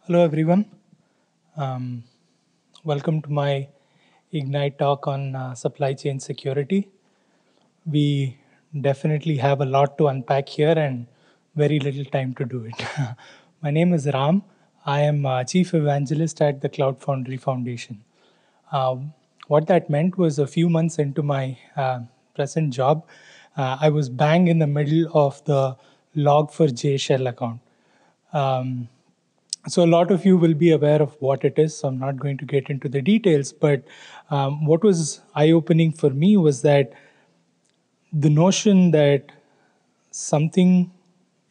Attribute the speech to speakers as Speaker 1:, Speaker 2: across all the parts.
Speaker 1: Hello everyone. Um, Welcome to my Ignite talk on supply chain security. We definitely have a lot to unpack here and very little time to do it. My name is Ram. I am Chief Evangelist at the Cloud Foundry Foundation. What that meant was a few months into my present job, I was bang in the middle of the Log4j shell account. Um, so a lot of you will be aware of what it is, so I'm not going to get into the details. But what was eye-opening for me was that the notion that something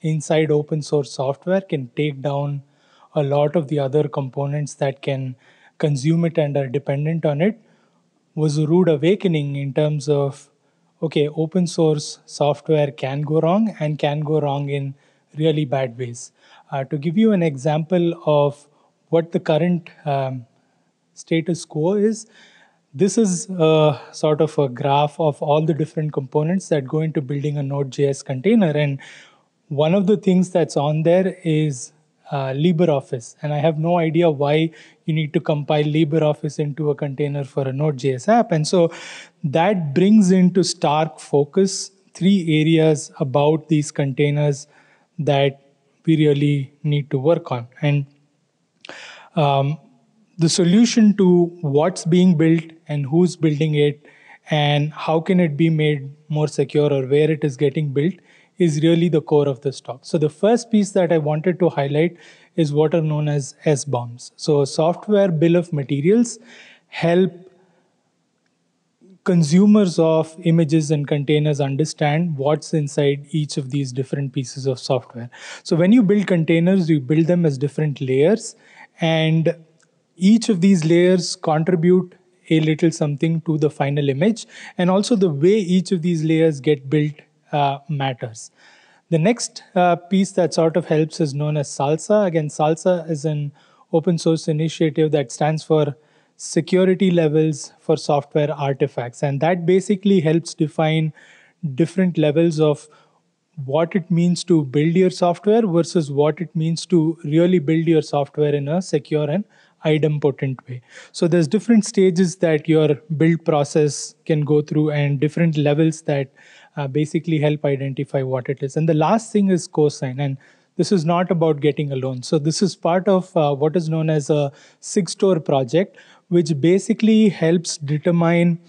Speaker 1: inside open source software can take down a lot of the other components that can consume it and are dependent on it was a rude awakening in terms of, okay, open source software can go wrong and can go wrong in really bad ways. To give you an example of what the current status quo is, this is a sort of a graph of all the different components that go into building a Node.js container. And one of the things that's on there is LibreOffice. And I have no idea why you need to compile LibreOffice into a container for a Node.js app. And so that brings into stark focus three areas about these containers that we really need to work on. And the solution to what's being built and who's building it and how can it be made more secure or where it is getting built is really the core of this talk. So the first piece that I wanted to highlight is what are known as SBOMs. So software bill of materials help consumers of images and containers understand what's inside each of these different pieces of software. So when you build containers, you build them as different layers, and each of these layers contribute a little something to the final image, and also the way each of these layers get built matters. The next piece that sort of helps is known as SALSA. Again, SALSA is an open source initiative that stands for security levels for software artifacts. And that basically helps define different levels of what it means to build your software versus what it means to really build your software in a secure and idempotent way. So there's different stages that your build process can go through and different levels that basically help identify what it is. And the last thing is cosign. And this is not about getting a loan. So this is part of what is known as a SIG-Store project, which basically helps determine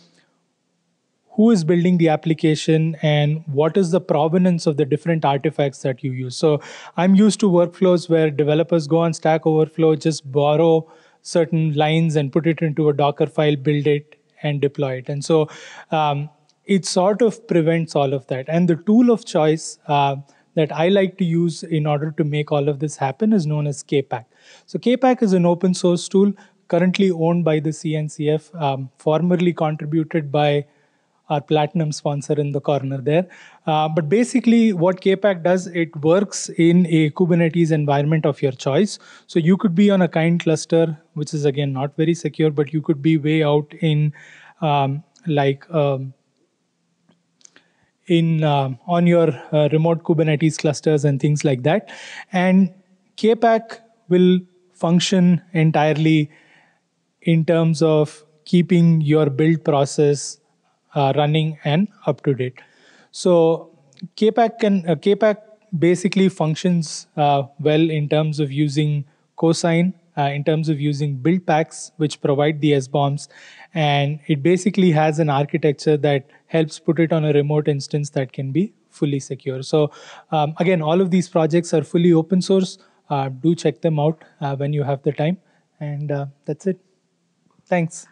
Speaker 1: who is building the application and what is the provenance of the different artifacts that you use. So I'm used to workflows where developers go on Stack Overflow, just borrow certain lines and put it into a Docker file, build it, and deploy it. And so it sort of prevents all of that. And the tool of choice that I like to use in order to make all of this happen is known as kpack. So kpack is an open source tool currently owned by the CNCF, formerly contributed by our platinum sponsor in the corner there. But basically what kpack does, it works in a Kubernetes environment of your choice. So you could be on a kind cluster, which is again not very secure, but you could be way out in on your remote Kubernetes clusters and things like that. And kpack will function entirely in terms of keeping your build process running and up to date. So kpack basically functions well in terms of using cosign, in terms of using build packs, which provide the SBOMs. And it basically has an architecture that helps put it on a remote instance that can be fully secure. So again, all of these projects are fully open source. Do check them out when you have the time. And that's it. Thanks.